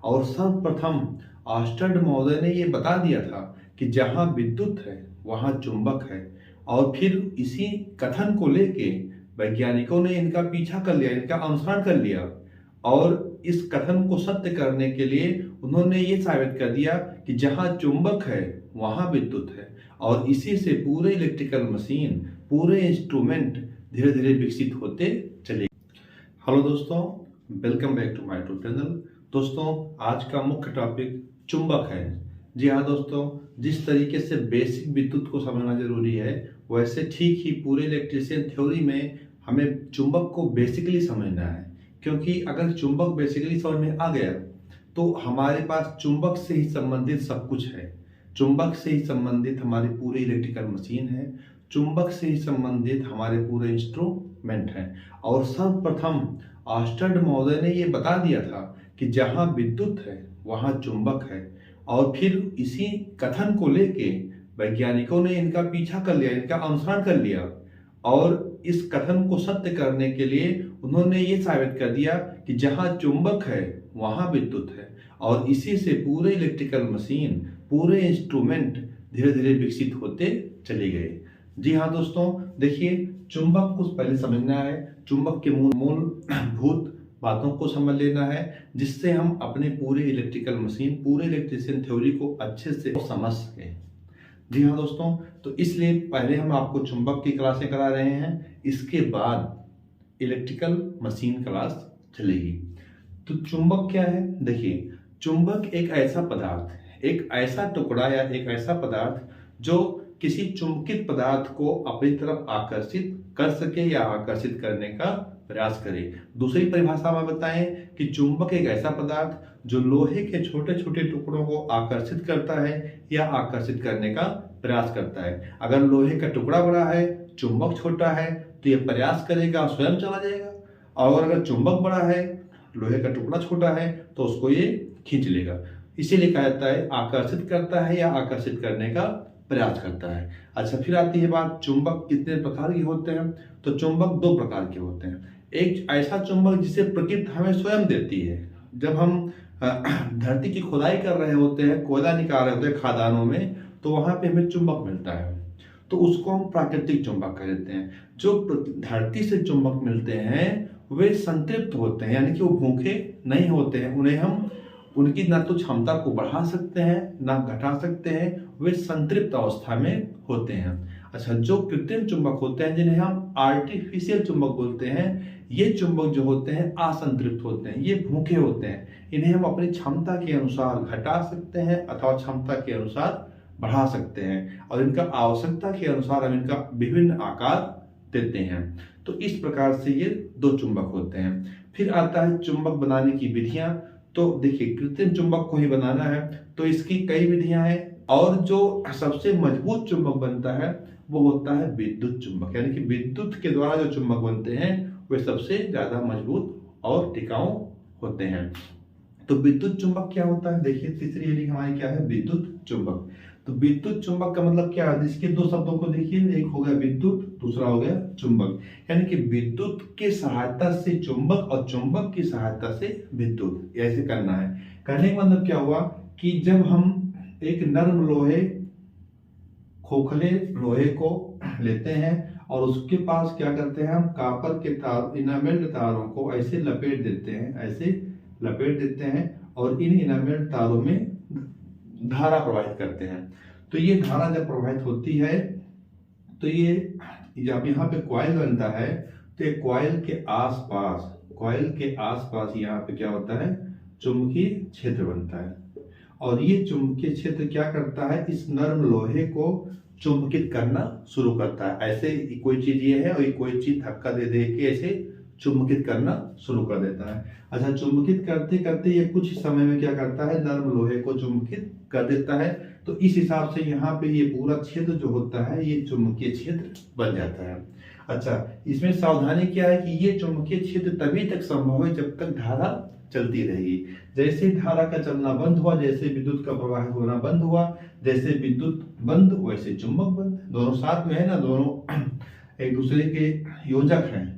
और सर्वप्रथम आर्मस्ट्रांग महोदय ने ये बता दिया था कि जहां विद्युत है वहां चुंबक है। और फिर इसी कथन को लेके वैज्ञानिकों ने इनका पीछा कर लिया, इनका अनुसरण कर लिया और इस कथन को सत्य करने के लिए उन्होंने ये साबित कर दिया कि जहां चुंबक है वहां विद्युत है। और इसी से पूरे इलेक्ट्रिकल मशीन, पूरे इंस्ट्रूमेंट धीरे धीरे विकसित होते चले। हेलो दोस्तों, welcome back to my YouTube channel. दोस्तों, आज का मुख्य टॉपिक चुंबक है। जी हाँ दोस्तों, जिस तरीके से बेसिक विद्युत को समझना जरूरी है, वैसे ठीक ही पूरे इलेक्ट्रिशियन थ्योरी में हमें चुंबक को बेसिकली समझना है। क्योंकि अगर चुंबक बेसिकली समझ में आ गया तो हमारे पास चुंबक से ही संबंधित सब कुछ है। चुंबक से ही संबंधित हमारी पूरी इलेक्ट्रिकल मशीन है, चुंबक से ही संबंधित हमारे पूरे इंस्ट्रूमेंट हैं। और सर्वप्रथम आर्मस्ट्रांग महोदय ने ये बता दिया था कि जहां विद्युत है वहां चुंबक है। और फिर इसी कथन को लेके वैज्ञानिकों ने इनका पीछा कर लिया, इनका अनुसरण कर लिया और इस कथन को सत्य करने के लिए उन्होंने ये साबित कर दिया कि जहां चुंबक है वहां विद्युत है। और इसी से पूरे इलेक्ट्रिकल मशीन, पूरे इंस्ट्रूमेंट धीरे धीरे विकसित होते चले गए। जी हाँ दोस्तों, देखिए, चुंबक को पहले समझना है, चुंबक के मूलभूत बातों को समझ लेना है, जिससे हम अपने पूरे इलेक्ट्रिकल मशीन, पूरे इलेक्ट्रिशियन थ्योरी को अच्छे से समझ सकें। जी हाँ दोस्तों, तो इसलिए पहले हम आपको चुंबक की क्लासें करा रहे हैं, इसके बाद इलेक्ट्रिकल मशीन क्लास चलेगी। तो चुंबक क्या है? देखिए, चुंबक एक ऐसा पदार्थ है, एक ऐसा टुकड़ा या एक ऐसा पदार्थ जो किसी चुंबकित पदार्थ को अपनी तरफ आकर्षित कर सके या आकर्षित करने का प्रयास करे। दूसरी परिभाषा में बताएं कि चुंबक एक ऐसा पदार्थ जो लोहे के छोटे छोटे टुकड़ों को आकर्षित करता है या आकर्षित करने का प्रयास करता है। अगर लोहे का टुकड़ा बड़ा है, चुंबक छोटा है, तो यह प्रयास करेगा, स्वयं चला जाएगा। और अगर चुंबक बड़ा है, लोहे का टुकड़ा छोटा है, तो उसको ये खींच लेगा। इसीलिए कहा जाता है आकर्षित करता है या आकर्षित करने का प्रयास करता है। अच्छा, फिर आती है बात, चुंबक कितने प्रकार के होते हैं? तो चुंबक दो प्रकार के होते हैं। एक ऐसा चुंबक जिसे प्रकृति हमें स्वयं देती है। जब हम धरती की खुदाई कर रहे होते हैं, कोयला निकाल रहे होते हैं खादानों में, तो वहां पे हमें चुंबक मिलता है, तो उसको हम प्राकृतिक चुंबक कह देते हैं। जो धरती से चुंबक मिलते हैं वे संतृप्त होते हैं, यानी कि वो भूखे नहीं होते हैं। उन्हें हम उनकी ना तो क्षमता को बढ़ा सकते हैं ना घटा सकते हैं, वे संतृप्त अवस्था में होते हैं। अच्छा, जो कृत्रिम चुंबक होते हैं, जिन्हें हम आर्टिफिशियल चुंबक बोलते हैं, ये चुंबक जो होते हैं असंतृप्त होते हैं, ये भूखे होते हैं। इन्हें हम अपनी क्षमता के अनुसार घटा सकते हैं अथवा क्षमता के अनुसार बढ़ा सकते हैं, और इनका आवश्यकता के अनुसार हम इनका विभिन्न आकार देते हैं। तो इस प्रकार से ये दो चुंबक होते हैं। फिर आता है चुंबक बनाने की विधियां। तो देखिए, कृत्रिम चुंबक को ही बनाना है तो इसकी कई विधियां हैं, और जो सबसे मजबूत चुंबक बनता है वो होता है विद्युत चुंबक। यानी कि विद्युत के द्वारा जो चुंबक बनते हैं वे सबसे ज्यादा मजबूत और टिकाऊ होते हैं। तो विद्युत चुंबक क्या होता है? देखिए, तीसरी हेडिंग हमारी क्या है? विद्युत चुंबक। तो विद्युत चुंबक का मतलब क्या है? इसके दो शब्दों को देखिए, एक हो गया विद्युत, दूसरा हो गया चुंबक। यानी कि विद्युत की सहायता से चुंबक और चुंबक की सहायता से विद्युत, ऐसे करना है। कहने का मतलब क्या हुआ कि जब हम एक नर्म लोहे, खोखले लोहे को लेते हैं और उसके पास क्या करते हैं, हम कॉपर के तार, इनामेल्ड तारों को ऐसे लपेट देते हैं, ऐसे लपेट देते हैं, और इन इनामेल्ड तारों में धारा प्रवाहित करते हैं। तो ये धारा जब प्रवाहित होती है तो ये जब यहाँ पे कॉइल बनता है, तो ये कॉइल के आसपास यहाँ पे क्या होता है? चुंबकीय क्षेत्र बनता है। और ये चुंबकीय क्षेत्र क्या करता है? इस नर्म लोहे को चुंबकित करना शुरू करता है। ऐसे कोई चीज ये है और कोई चीज धक्का दे दे के ऐसे चुंबकित करना शुरू कर देता है। अच्छा, चुंबकित करते करते ये कुछ समय में क्या करता है? नर्म लोहे को चुंबकित कर देता है। तो इस हिसाब से यहाँ पे ये पूरा क्षेत्र जो होता है ये चुंबकीय क्षेत्र बन जाता है। अच्छा, इसमें सावधानी क्या है कि ये चुंबकीय क्षेत्र तभी तक संभव है जब तक धारा चलती रहेगी। जैसे धारा का चलना बंद हुआ, जैसे विद्युत का प्रवाह होना बंद हुआ, जैसे विद्युत बंद वैसे चुंबक बंद। दोनों साथ में है ना, दोनों एक दूसरे के योजक हैं।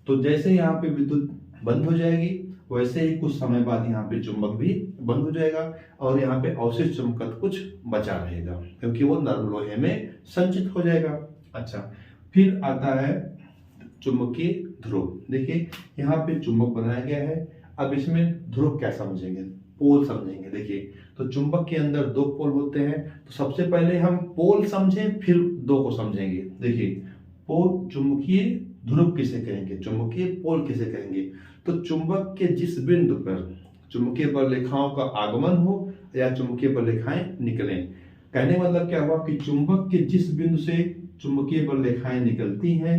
तो जैसे यहाँ पे विद्युत बंद हो जाएगी, वैसे ही कुछ समय बाद यहाँ पे चुंबक भी बंद हो जाएगा और यहाँ पे अवशिष्ट चुंबकत्व कुछ बचा रहेगा, क्योंकि वो नरम लोहे में संचित हो जाएगा। अच्छा, फिर आता है चुंबकीय ध्रुव। देखिए यहाँ पे चुंबक बनाया गया है, अब इसमें ध्रुव क्या समझेंगे, पोल समझेंगे। देखिए तो चुंबक के अंदर दो पोल होते हैं, तो सबसे पहले हम पोल समझें फिर दो को समझेंगे। देखिए पोल, चुंबकीय ध्रुव किसे कहेंगे, चुंबकीय पोल किसे कहेंगे। तो चुंबक के जिस बिंदु पर चुंबकीय बल रेखाओं का आगमन हो या चुंबकीय बल रेखाएं निकलें, कहने का मतलब क्या हुआ कि चुंबक के जिस बिंदु से चुंबकीय बल रेखाएं निकलती हैं,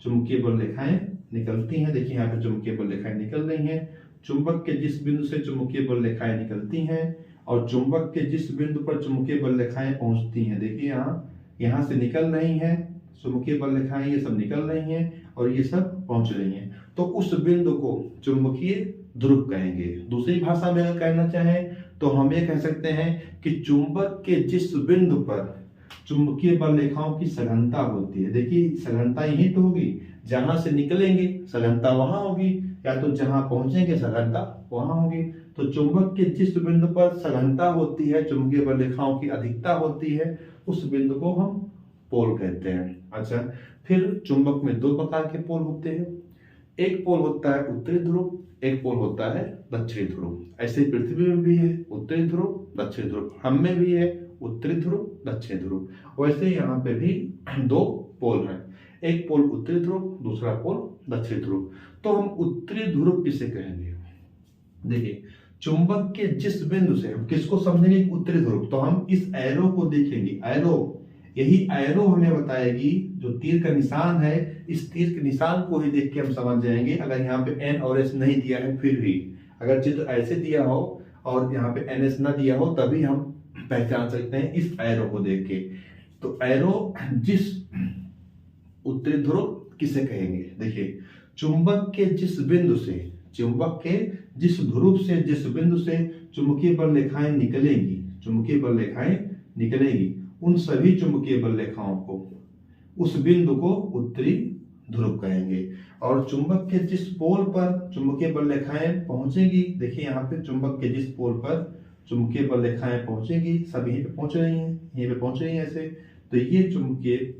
चुंबकीय बल रेखाएं निकलती हैं, देखिए यहाँ पे चुंबकीय बल रेखाएं निकल रही हैं, चुंबक के जिस बिंदु से चुंबकीय बल रेखाएं निकलती हैं और चुंबक के जिस बिंदु पर चुंबकीय बल रेखाएं पहुंचती हैं, देखिए यहाँ से निकल रही हैं चुंबकीय बल रेखाएं, ये सब निकल रही हैं और ये सब पहुंच रही हैं, तो उस बिंदु को चुंबकीय ध्रुव कहेंगे। दूसरी भाषा में अगर कहना चाहें तो हम ये कह सकते हैं कि चुंबक के जिस बिंदु पर चुंबकीय बल रेखाओं की सघनता होती है, देखिए सघनता यही तो होगी, जहां से निकलेंगे सघनता वहां होगी, या तो जहां पहुंचेंगे सघनता वहां होगी। तो चुंबक के जिस बिंदु पर सघनता होती है, चुंबकीय बल रेखाओं की अधिकता होती है, उस बिंदु को हम पोल कहते हैं। अच्छा, फिर चुंबक में दो प्रकार के पोल होते हैं, एक पोल होता है उत्तरी ध्रुव, एक पोल होता है दक्षिणी ध्रुव। ऐसे पृथ्वी में भी है उत्तरी ध्रुव दक्षिणी ध्रुव, हम में भी है उत्तरी ध्रुव दक्षिणी ध्रुव, वैसे यहाँ पे भी दो पोल हैं, एक पोल उत्तरी ध्रुव, दूसरा पोल दक्षिणी ध्रुव। तो हम उत्तरी ध्रुव किसे कहेंगे, देखिए चुंबक के जिस बिंदु से हम किसको समझेंगे उत्तरी ध्रुव, तो हम इस एरो को देखेंगे, एरो, यही एरो हमें बताएगी, जो तीर का निशान है, इस तीर के निशान को ही देख के हम समझ जाएंगे। अगर यहाँ पे एन और एस नहीं दिया है, फिर भी अगर चित्र ऐसे दिया हो और यहाँ पे एन एस ना दिया हो, तभी हम पहचान सकते हैं इस एरो को देख के। तो एरो जिस उत्तरी ध्रुव किसे कहेंगे, देखिए चुंबक के जिस बिंदु से, चुंबक के जिस ध्रुव से, जिस बिंदु से चुंबकीय बल रेखाएं निकलेंगी, चुंबकीय बल रेखाएं निकलेंगी, उन सभी चुंबकीय बल रेखाओं को, उस बिंदु को उत्तरी ध्रुव कहेंगे। और चुंबक के जिस पोल पर चुंबकीय बल रेखाएं पहुंचेगी, देखिए यहाँ पे चुंबक के जिस पोल पर चुंबकीय बल रेखाएं पहुंचेगी, सब यहीं पे पहुंच रही हैं, यहीं पे पहुंच रही हैं ऐसे, तो ये चुंबकीय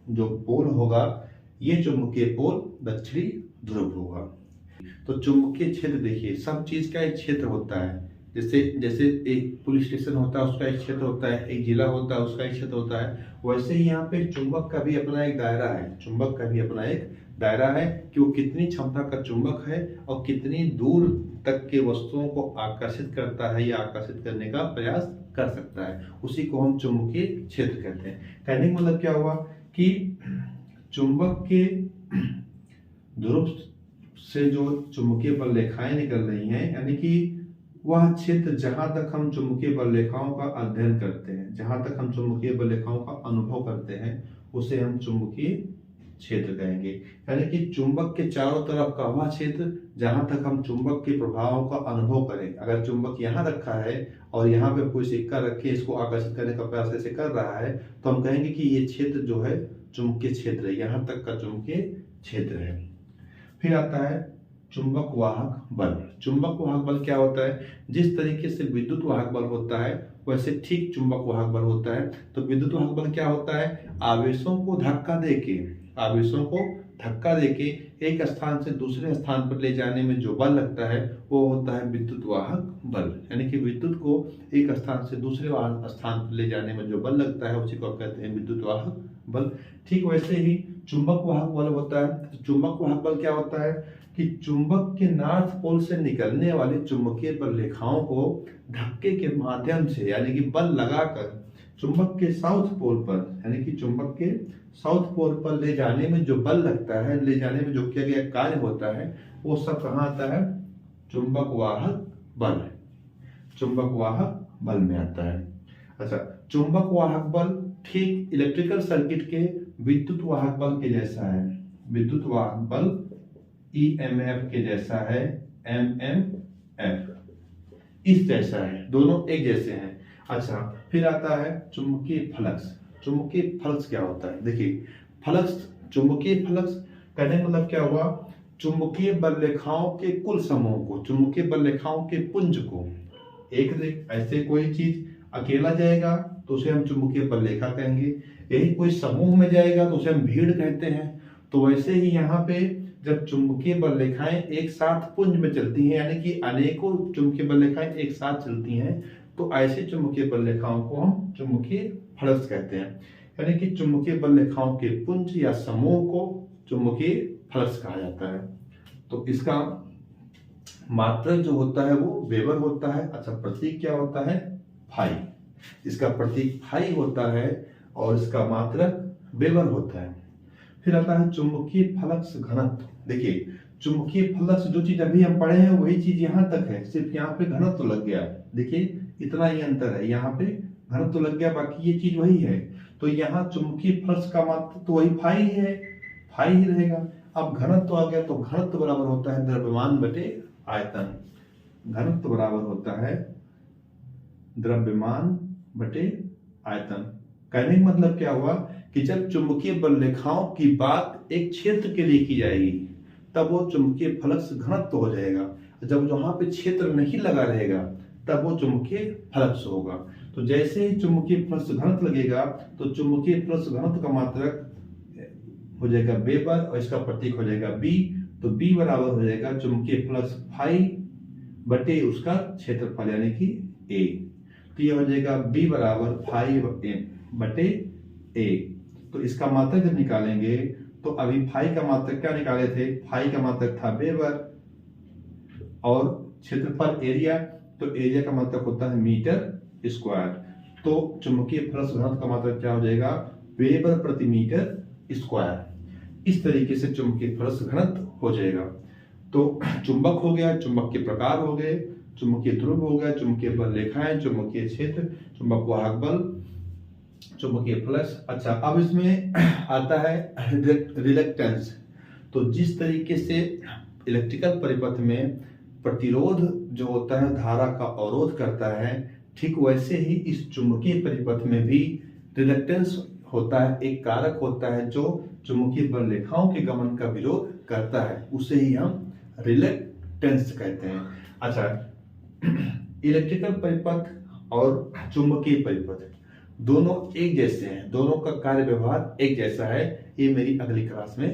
जो पोल होगा, ये चुंबकीय पोल दक्षिणी ध्रुव होगा। तो चुंबकीय क्षेत्र, देखिए सब चीज का एक क्षेत्र होता है, जैसे एक पुलिस स्टेशन होता है उसका एक क्षेत्र होता है, एक जिला होता है उसका एक क्षेत्र होता है, वैसे ही यहाँ पे चुंबक का भी अपना एक दायरा है, चुंबक का भी अपना एक दायरा है कि वो कितनी क्षमता का चुंबक है और कितनी दूर तक के वस्तुओं को आकर्षित करता है या आकर्षित करने का प्रयास कर सकता है, उसी को हम चुंबकीय क्षेत्र कहते हैं। कहने का मतलब क्या हुआ कि चुंबक के ध्रुव से जो चुंबकीय बल रेखाएं निकल रही हैं, यानी कि वह क्षेत्र जहां तक हम चुंबकीय बल रेखाओं का अध्ययन करते हैं, जहां तक हम चुंबकीय बल रेखाओं का अनुभव करते हैं, उसे हम चुंबकीय क्षेत्र कहेंगे। यानी कि चुंबक के चारों तरफ का वह क्षेत्र जहां तक हम चुंबक के प्रभावों का अनुभव करें। अगर चुंबक यहाँ रखा है और यहाँ पे कोई सिक्का रख के इसको आकर्षित करने का प्रयास ऐसे कर रहा है, तो हम कहेंगे कि ये क्षेत्र जो है चुंबकीय क्षेत्र है, यहाँ तक का चुंबकीय क्षेत्र है। फिर आता है चुंबक वाहक बल। चुंबक वाहक बल क्या होता है, जिस तरीके से विद्युत वाहक बल होता है वैसे ठीक चुंबक वाहक बल होता है। तो विद्युत वाहक बल क्या होता है, आवेशों को धक्का देके, आवेशों को धक्का देके एक स्थान से दूसरे स्थान पर ले जाने में जो बल लगता है वो होता है विद्युत वाहक बल। यानी कि विद्युत को एक स्थान से दूसरे स्थान पर ले जाने में जो बल लगता है उसी को कहते हैं विद्युत वाहक बल। ठीक वैसे ही चुंबक वाहक बल होता है। तो चुंबक वाहक बल क्या होता है कि चुंबक के नॉर्थ पोल से निकलने वाले चुंबकीय बल रेखाओं को धक्के के माध्यम से, यानी कि बल लगाकर चुंबक के साउथ पोल पर, यानी कि चुंबक के साउथ पोल पर ले जाने में जो बल लगता है, ले जाने में जो किया गया कार्य होता है, वो सब कहाँ आता है, चुंबक वाहक बल, चुंबक वाहक बल में आता है। अच्छा, चुंबक वाहक बल ठीक इलेक्ट्रिकल सर्किट के विद्युत वाहक बल के जैसा है। विद्युत वाहक बल EMF के जैसा है, MMF इस जैसा है, दोनों एक जैसे हैं। अच्छा, फिर आता है चुंबकीय फ्लक्स। चुंबकीय फ्लक्स क्या होता है, देखिए फ्लक्स, चुंबकीय फ्लक्स कहने का मतलब क्या हुआ, चुंबकीय बल रेखाओं के कुल समूह को, चुंबकीय बल रेखाओं के पुंज को, एक ऐसे कोई चीज अकेला जाएगा तो उसे हम चुंबकीय बल रेखा कहेंगे, यही कोई समूह में जाएगा तो उसे हम भीड़ कहते हैं। तो वैसे ही यहाँ पे जब चुंबकीय बल रेखाएं एक साथ पुंज में चलती हैं, यानी कि अनेकों चुंबकीय बल रेखाएं एक साथ चलती हैं, तो ऐसे चुंबकीय बल रेखाओं को हम चुंबकीय फ्लक्स कहते हैं। यानी कि चुंबकीय बल रेखाओं के पुंज या समूह को चुंबकीय फ्लक्स कहा जाता है। तो इसका मात्रक जो होता है वो वेबर होता है। अच्छा, प्रतीक क्या होता है? फाई। इसका प्रतीक फाई होता है और इसका मात्रक वेबर होता है। फिर आता है चुंबकीय फ्लक्स घनत्व। देखिए, चुंबकीय फ्लक्स जो चीज अभी हम पढ़े हैं वही चीज यहाँ तक है, सिर्फ यहाँ पे घनत्व लग गया। देखिए इतना ही अंतर है, यहाँ पे घनत्व लग गया, बाकी ये चीज वही है। तो यहाँ चुंबकीय फ्लक्स का मात्रक तो वही फाई है, फाई ही रहेगा। अब घनत्व आ गया तो घनत्व बराबर होता है द्रव्यमान बटे आयतन। घनत्व बराबर होता है द्रव्यमान बटे आयतन। कहने का मतलब क्या हुआ कि जब चुंबकीय बल रेखाओं की बात एक क्षेत्र के लिए की जाएगी तब वो चुंबकीय फ्लक्स घनत्व हो जाएगा। जब वहां पे क्षेत्र नहीं लगा रहेगा तब वो चुंबकीय फ्लक्स होगा। तो जैसे ही चुंबकीय फ्लक्स घनत्व लगेगा तो चुंबकीय फ्लक्स घनत्व का मात्रक हो जाएगा वेबर और इसका प्रतीक हो जाएगा बी। तो बी बराबर हो जाएगा चुंबकीय फ्लक्स फाई बटे उसका क्षेत्रफल यानी कि ए। तो ये हो जाएगा बी बराबर फाई बटे ए। तो इसका मात्रक जब निकालेंगे तो अभी फाई का मात्रक क्या निकाले थे? फाई का मात्रक था वेबर और क्षेत्रफल एरिया, तो एरिया का मात्रक होता है मीटर स्क्वायर। तो चुंबकीय फ्लक्स घनत्व का मात्रक क्या हो जाएगा? वेबर प्रति मीटर स्क्वायर। इस तरीके से चुंबकीय फ्लक्स घनत्व हो जाएगा। तो चुंबक हो गया, चुंबक के प्रकार हो गए, चुंबकीय ध्रुव हो गया, चुंबकीय बल रेखाएं, चुंबकीय क्षेत्र, चुंबक वाहक बल, चुंबकीय फ्लक्स। अच्छा, अब इसमें आता है रिलक्टेंस। तो जिस तरीके से इलेक्ट्रिकल परिपथ में प्रतिरोध जो होता है धारा का अवरोध करता है, ठीक वैसे ही इस चुंबकीय परिपथ में भी रिलक्टेंस होता है, एक कारक होता है जो चुंबकीय बल रेखाओं के गमन का विरोध करता है, उसे ही हम रिलक्टेंस कहते हैं। अच्छा, इलेक्ट्रिकल परिपथ और चुंबकीय परिपथ दोनों एक जैसे हैं, दोनों का कार्य व्यवहार एक जैसा है। ये मेरी अगली क्लास में